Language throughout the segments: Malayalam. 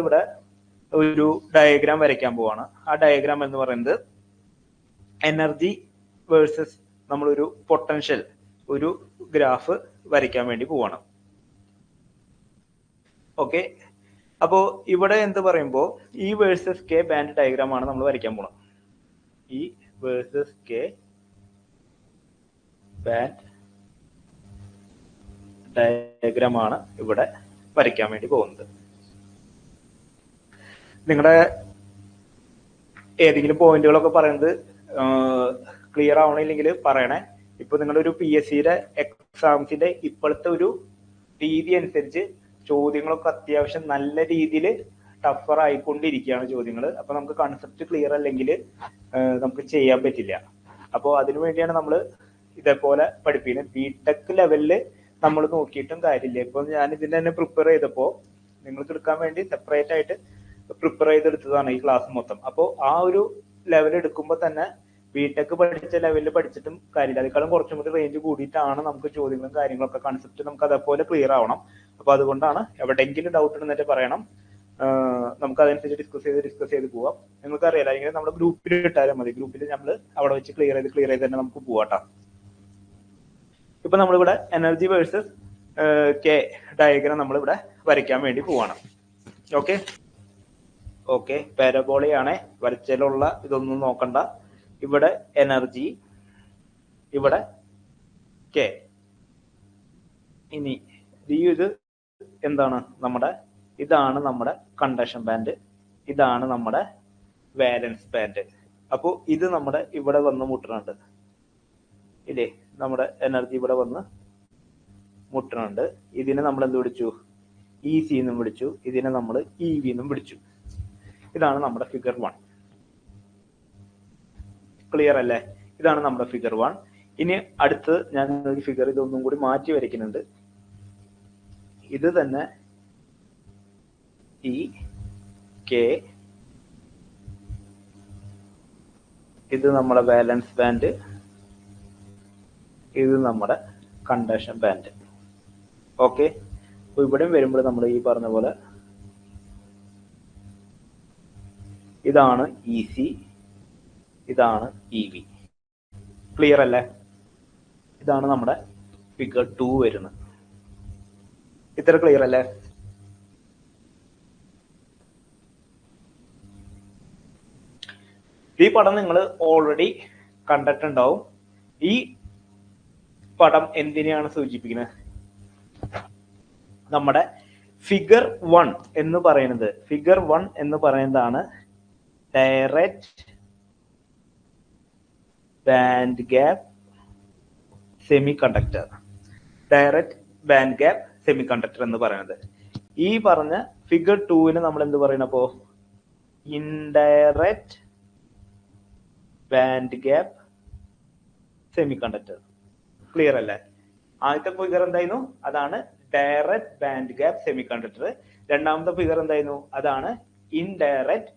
നമ്മളിവിടെ ഒരു ഡയഗ്രാം വരയ്ക്കാൻ പോവാണ്. ആ ഡയഗ്രാം എന്ന് പറയുന്നത് എനർജി വേഴ്സസ് നമ്മളൊരു പൊട്ടൻഷ്യൽ ഒരു ഗ്രാഫ് വരയ്ക്കാൻ വേണ്ടി പോവാണ്. ഓക്കെ, അപ്പോ ഇവിടെ എന്ത് പറയുമ്പോൾ ഈ വേഴ്സസ് കെ ബാൻഡ് ഡയഗ്രാം ആണ് നമ്മൾ വരയ്ക്കാൻ പോണത്. ഈ വേഴ്സസ് കെ ബാൻഡ് ഡയഗ്രാം ആണ് ഇവിടെ വരയ്ക്കാൻ വേണ്ടി പോകുന്നത്. നിങ്ങളുടെ ഏതെങ്കിലും പോയിന്റുകളൊക്കെ പറയുന്നത് ക്ലിയർ ആവണില്ലെങ്കിൽ പറയണേ. ഇപ്പൊ നിങ്ങളുടെ ഒരു PSCയുടെ എക്സാംസിന്റെ ഇപ്പോഴത്തെ ഒരു രീതി അനുസരിച്ച് ചോദ്യങ്ങളൊക്കെ അത്യാവശ്യം നല്ല രീതിയിൽ ടഫർ ആയിക്കൊണ്ടിരിക്കുകയാണ് ചോദ്യങ്ങൾ. അപ്പൊ നമുക്ക് കൺസെപ്റ്റ് ക്ലിയർ അല്ലെങ്കിൽ നമുക്ക് ചെയ്യാൻ പറ്റില്ല. അപ്പോൾ അതിനു വേണ്ടിയാണ് നമ്മൾ ഇതേപോലെ പഠിപ്പിക്കുന്നത്. ബിടെക് ലെവലിൽ നമ്മൾ നോക്കിയിട്ടും കാര്യമില്ല. ഇപ്പൊ ഞാൻ ഇതിന്റെ തന്നെ പ്രിപ്പയർ ചെയ്തപ്പോ നിങ്ങൾക്ക് എടുക്കാൻ വേണ്ടി സെപ്പറേറ്റ് ആയിട്ട് പ്രിപ്പയർ ചെയ്തെടുത്തതാണ് ഈ ക്ലാസ് മൊത്തം. അപ്പോൾ ആ ഒരു ലെവൽ എടുക്കുമ്പോൾ തന്നെ ബിടെക് പഠിച്ച ലെവലിൽ പഠിച്ചിട്ടും കാര്യമില്ല. അതിനേക്കാളും കുറച്ചും കൂടി റേഞ്ച് കൂടിയിട്ടാണ് നമുക്ക് ചോദ്യങ്ങളും കാര്യങ്ങളൊക്കെ കൺസെപ്റ്റ് നമുക്ക് അതേപോലെ ക്ലിയർ ആവണം. അപ്പൊ അതുകൊണ്ടാണ് എവിടെയെങ്കിലും ഡൗട്ട് ഉണ്ടെന്നിട്ട് പറയണം. നമുക്ക് അതനുസരിച്ച് ഡിസ്കസ് ചെയ്ത് പോവാം. നിങ്ങൾക്ക് അറിയാലോ, അല്ലെങ്കിൽ നമ്മുടെ ഗ്രൂപ്പിൽ ഇട്ടാലും മതി. ഗ്രൂപ്പിൽ നമ്മൾ അവിടെ വെച്ച് ക്ലിയർ ചെയ്ത് തന്നെ നമുക്ക് പോവാട്ടോ. ഇപ്പൊ നമ്മളിവിടെ എനർജി വേഴ്സസ് കെ ഡയഗ്രാം നമ്മളിവിടെ വരയ്ക്കാൻ വേണ്ടി പോവാണ്. ഓക്കെ, പാരബോളയാണ് വരച്ചതിലുള്ള ഇതൊന്നും നോക്കണ്ട. ഇവിടെ എനർജി, ഇവിടെ കെ. ഇനി ഇത് എന്താണ്? ഇതാണ് നമ്മുടെ കണ്ടക്ഷൻ ബാൻഡ്, ഇതാണ് നമ്മുടെ വാലൻസ് ബാൻഡ്. അപ്പോൾ ഇത് നമ്മുടെ ഇവിടെ വന്ന് മുട്ടുന്നുണ്ട് ഇല്ലേ? നമ്മുടെ എനർജി ഇവിടെ വന്ന് മുട്ടുന്നുണ്ട്. ഇതിനെ നമ്മൾ എന്ത് വിളിച്ചു? EC എന്നും വിളിച്ചു. ഇതിനെ നമ്മൾ EV എന്നും വിളിച്ചു. ഇതാണ് നമ്മുടെ ഫിഗർ 1. ക്ലിയർ അല്ലേ? ഇതാണ് നമ്മുടെ ഫിഗർ 1. ഇനി അടുത്ത് ഞാൻ ഒരു ഫിഗർ ഇതൊന്നും കൂടി മാറ്റി വരയ്ക്കുന്നുണ്ട്. ഇത് തന്നെ ഈ കെ, ഇത് നമ്മുടെ വാലൻസ് ബാൻഡ്, ഇത് നമ്മുടെ കണ്ടക്ഷൻ ബാൻഡ്. ഓക്കെ, അപ്പൊ ഇവിടെയും വരുമ്പോൾ നമ്മൾ ഈ പറഞ്ഞ പോലെ ഇതാണ് EC, ഇതാണ് EV. ക്ലിയർ അല്ലേ? ഇതാണ് നമ്മുടെ ഫിഗർ 2 വരുന്നത്. ഇത്ര ക്ലിയർ അല്ലേ? ഈ പടം നിങ്ങൾ ഓൾറെഡി കണ്ടിട്ടുണ്ടാവും. ഈ പടം എന്തിനെയാണ് സൂചിപ്പിക്കുന്നത്? നമ്മുടെ ഫിഗർ 1 എന്ന് പറയുന്നതാണ് direct band gap semiconductor. Direct band gap semiconductor എന്ന് പറയുന്നത്. ഈ പറഞ്ഞ ഫിഗർ 2 നമ്മൾ എന്ത് പറയണപ്പോ? Indirect band gap semiconductor. Clear അല്ലേ? ആദ്യത്തെ ഫിഗർ എന്തായിരുന്നു? അതാണ് direct band gap semiconductor. രണ്ടാമത്തെ ഫിഗർ എന്തായിരുന്നു? അതാണ് indirect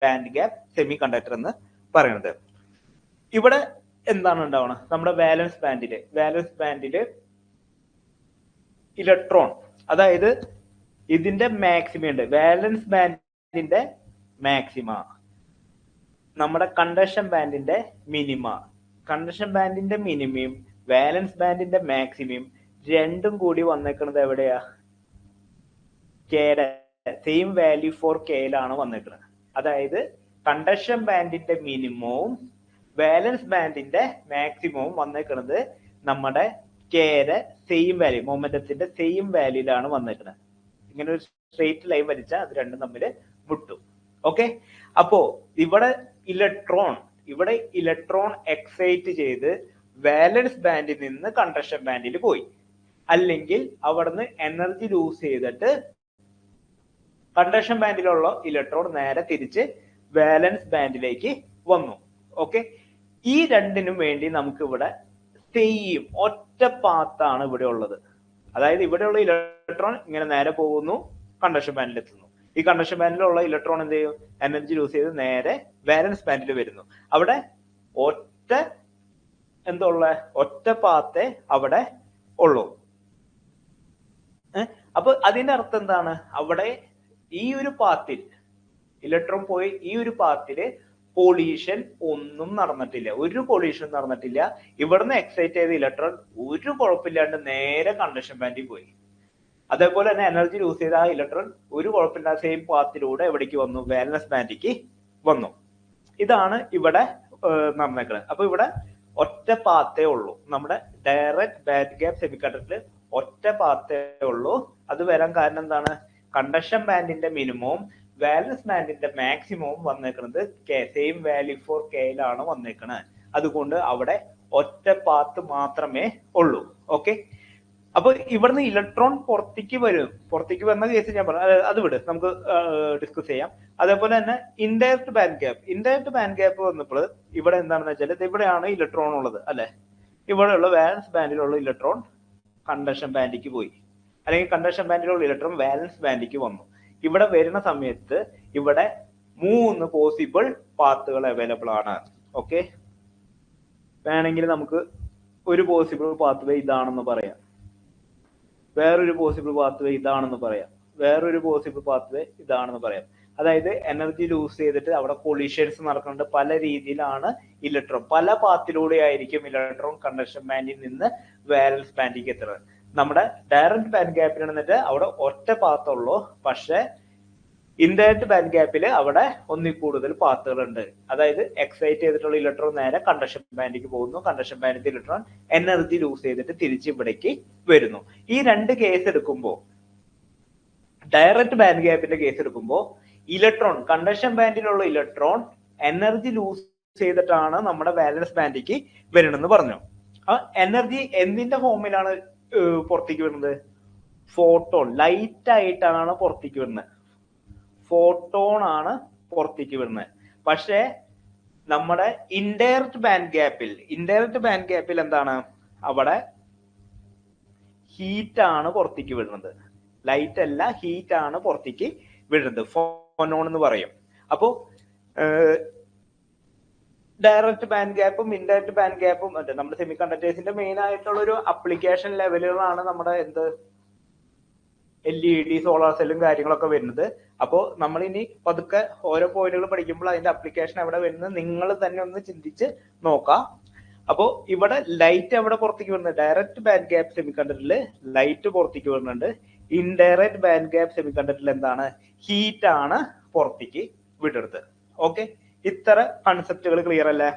band gap semiconductor എന്ന് പറയുന്നത്. ഇവിടെ എന്താണ് ഉണ്ടാവുന്നത്? നമ്മുടെ വാലൻസ് ബാൻഡില് ഇലക്ട്രോൺ, അതായത് ഇതിന്റെ മാക്സിമം ഉണ്ട്. വാലൻസ് ബാൻഡിന്റെ മാക്സിമ, നമ്മുടെ കണ്ടക്ഷൻ ബാൻഡിന്റെ മിനിമ. കണ്ടക്ഷൻ ബാൻഡിന്റെ മിനിമയും വാലൻസ് ബാൻഡിന്റെ മാക്സിമം രണ്ടും കൂടി വന്നേക്കുന്നത് എവിടെയാ? കെയുടെ സെയിം വാല്യൂ ഫോർ കെയിലാണ് വന്നേക്കുന്നത്. അതായത് കണ്ടക്ഷൻ ബാൻഡിന്റെ മിനിമവും വാലൻസ് ബാൻഡിന്റെ മാക്സിമവും വന്നേക്കുന്നത് നമ്മുടെ കെയുടെ സെയിം വാല്യൂ, മൊമെന്റത്തിന്റെ സെയിം വാല്യൂലാണ് വന്നേക്കുന്നത്. ഇങ്ങനെ ഒരു സ്ട്രെയിറ്റ് ലൈൻ വരച്ചാൽ അത് രണ്ടും തമ്മിൽ മുട്ടും. ഓക്കെ, അപ്പോ ഇവിടെ ഇലക്ട്രോൺ എക്സൈറ്റ് ചെയ്ത് വാലൻസ് ബാൻഡിൽ നിന്ന് കണ്ടക്ഷൻ ബാൻഡിൽ പോയി, അല്ലെങ്കിൽ അവിടുന്ന് എനർജി ലൂസ് ചെയ്തിട്ട് കണ്ടക്ഷൻ ബാൻഡിലുള്ള ഇലക്ട്രോൺ നേരെ തിരിച്ച് വാലൻസ് ബാൻഡിലേക്ക് വന്നു. ഓക്കെ, ഈ രണ്ടിനും വേണ്ടി നമുക്ക് ഇവിടെ സെയിം ഒറ്റ പാത്താണ് ഇവിടെ ഉള്ളത്. അതായത് ഇവിടെയുള്ള ഇലക്ട്രോൺ ഇങ്ങനെ നേരെ പോകുന്നു, കണ്ടക്ഷൻ ബാൻഡിൽ എത്തുന്നു. ഈ കണ്ടക്ഷൻ ബാൻഡിലുള്ള ഇലക്ട്രോൺ എന്ത് ചെയ്യും? എനർജി ലൂസ് ചെയ്ത് നേരെ വാലൻസ് ബാൻഡിൽ വരുന്നു. അവിടെ ഒറ്റ പാത്തേ അവിടെ ഉള്ളൂ. അപ്പൊ അതിന്റെ അർത്ഥം എന്താണ്? അവിടെ ഈ ഒരു പാത്തിൽ ഇലക്ട്രോൺ പോയി ഈ ഒരു പാത്തില് കൊളീഷൻ ഒന്നും നടന്നിട്ടില്ല, ഒരു കൊളീഷൻ നടന്നിട്ടില്ല. ഇവിടുന്ന് എക്സൈറ്റ് ചെയ്ത ഇലക്ട്രോൺ ഒരു കുഴപ്പമില്ലാണ്ട് നേരെ കണ്ടക്ഷൻ ബാൻഡിൽ പോയി. അതേപോലെ തന്നെ എനർജി ലൂസ് ചെയ്ത ആ ഇലക്ട്രോൺ ഒരു കുഴപ്പമില്ലാത്ത സെയിം പാത്തിലൂടെ എവിടേക്ക് വന്നു, വാലൻസ് ബാൻഡിലേക്ക് വന്നു. ഇതാണ് ഇവിടെ നടന്നേക്കുന്നത്. അപ്പൊ ഇവിടെ ഒറ്റ പാത്തേ ഉള്ളൂ, നമ്മുടെ ഡയറക്റ്റ് ബാൻഡ് ഗ്യാപ്പ് സെമികണ്ടക്ടറിൽ ഒറ്റ പാത്തേ ഉള്ളൂ. അത് വരാൻ കാരണം എന്താണ്? കണ്ടക്ഷൻ ബാൻഡിന്റെ മിനിമവും വാലൻസ് ബാൻഡിന്റെ മാക്സിമവും വന്നേക്കുന്നത് സെയിം വാല്യൂ ഫോർ കെയിലാണ് വന്നേക്കുന്നത്. അതുകൊണ്ട് അവിടെ ഒറ്റ പാത്ത് മാത്രമേ ഉള്ളൂ. ഓക്കെ, അപ്പൊ ഇവിടുന്ന് ഇലക്ട്രോൺ പുറത്തേക്ക് വരും. പുറത്തേക്ക് വരുന്ന കേസ് ഞാൻ പറഞ്ഞു, അത് വിട്, നമുക്ക് ഡിസ്കസ് ചെയ്യാം. അതേപോലെ തന്നെ indirect band gap. Indirect band gap വന്നപ്പോൾ ഇവിടെ എന്താണെന്ന് വെച്ചാൽ ഇവിടെയാണ് ഇലക്ട്രോൺ ഉള്ളത് അല്ലെ. ഇവിടെയുള്ള വാലൻസ് ബാൻഡിലുള്ള ഇലക്ട്രോൺ കണ്ടക്ഷൻ ബാൻഡിലേക്ക് പോയി, അല്ലെങ്കിൽ കണ്ടക്ഷൻ ബാൻഡിലുള്ള ഇലക്ട്രോൺ വാലൻസ് ബാൻഡിലേക്ക് വന്നു. ഇവിടെ വരുന്ന സമയത്ത് ഇവിടെ 3 പോസിബിൾ പാത്തുകൾ അവൈലബിൾ ആണ്. ഓക്കെ, വേണമെങ്കിൽ നമുക്ക് ഒരു പോസിബിൾ പാത്വേ ഇതാണെന്ന് പറയാം, വേറൊരു പോസിബിൾ പാത്വേ ഇതാണെന്ന് പറയാം, വേറൊരു പോസിബിൾ പാത്വേ ഇതാണെന്ന് പറയാം. അതായത് എനർജി ലൂസ് ചെയ്തിട്ട് അവിടെ കൊളീഷൻസ് നടക്കുന്നുണ്ട്. പല രീതിയിലാണ് ഇലക്ട്രോൺ, പല പാത്തിലൂടെ ആയിരിക്കും ഇലക്ട്രോൺ കണ്ടക്ഷൻ ബാൻഡിൽ നിന്ന് വാലൻസ് ബാൻഡിലേക്ക് എത്തുന്നത്. നമ്മുടെ ഡയറക്റ്റ് ബാൻഡ് ഗ്യാപ്പിൽ എന്നിട്ട് അവിടെ ഒറ്റ പാത്തുള്ളൂ. പക്ഷെ ഇൻഡയറക്റ്റ് ബാൻഡ് ഗ്യാപ്പിൽ അവിടെ ഒന്നിൽ കൂടുതൽ പാത്തുകളുണ്ട്. അതായത് എക്സൈറ്റ് ചെയ്തിട്ടുള്ള ഇലക്ട്രോൺ നേരെ കണ്ടക്ഷൻ ബാൻഡിലേക്ക് പോകുന്നു, കണ്ടക്ഷൻ ബാൻഡിന്റെ ഇലക്ട്രോൺ എനർജി ലൂസ് ചെയ്തിട്ട് തിരിച്ച് ഇവിടേക്ക് വരുന്നു. ഈ രണ്ട് കേസ് എടുക്കുമ്പോൾ, ഡയറക്റ്റ് ബാൻഡ് ഗ്യാപ്പിന്റെ കേസ് എടുക്കുമ്പോൾ ഇലക്ട്രോൺ, കണ്ടക്ഷൻ ബാൻഡിലുള്ള ഇലക്ട്രോൺ എനർജി ലൂസ് ചെയ്തിട്ടാണ് നമ്മുടെ വാലൻസ് ബാൻഡിലേക്ക് വരണമെന്ന് പറഞ്ഞു. ആ എനർജി എന്തിന്റെ ഫോമിലാണ് പുറത്തേക്ക് വരുന്നത്? ഫോട്ടോൺ, ലൈറ്റ് ആയിട്ടാണ് പുറത്തേക്ക് വരുന്നത്. ഫോട്ടോൺ ആണ് പുറത്തേക്ക് വരുന്നത്. പക്ഷെ നമ്മുടെ ഇൻഡയറക്റ്റ് ബാൻഡ് ഗ്യാപ്പിൽ എന്താണ്? അവിടെ ഹീറ്റ് ആണ് പുറത്തേക്ക് വിടുന്നത്, ലൈറ്റ് അല്ല, ഹീറ്റ് ആണ് പുറത്തേക്ക് വിടുന്നത്, ഫോനോൺ എന്ന് പറയും. അപ്പോ ഡയറക്റ്റ് ബാൻഡ് ഗ്യാപ്പും ഇൻഡയറക്റ്റ് ബാൻഡ് ഗ്യാപ്പും നമ്മുടെ സെമി കണ്ടക്ടേഴ്സിന്റെ മെയിൻ ആയിട്ടുള്ള ഒരു അപ്ലിക്കേഷൻ ലെവലുകളാണ് നമ്മുടെ LED, സോളാർ സെല്ലും കാര്യങ്ങളൊക്കെ വരുന്നത്. അപ്പോൾ നമ്മൾ ഇനി പതുക്കെ ഓരോ പോയിന്റുകൾ പഠിക്കുമ്പോൾ അതിന്റെ അപ്ലിക്കേഷൻ എവിടെ വരുന്നത് നിങ്ങൾ തന്നെ ഒന്ന് ചിന്തിച്ച് നോക്കാം. അപ്പോൾ ഇവിടെ ലൈറ്റ് എവിടെ പുറത്തേക്ക് വരുന്നത്? ഡയറക്റ്റ് ബാൻഡ് ഗ്യാപ്പ് സെമി കണ്ടക്ടറിൽ ലൈറ്റ് പുറത്തേക്ക് വരുന്നുണ്ട്. ഇൻഡയറക്റ്റ് ബാൻഡ് ഗ്യാപ്പ് സെമി കണ്ടക്ടറിൽ എന്താണ്? ഹീറ്റ് ആണ് പുറത്തേക്ക് വിടുന്നത്. ഓക്കെ, ഇത്ര കൺസെപ്റ്റുകൾ ക്ലിയർ അല്ലേ?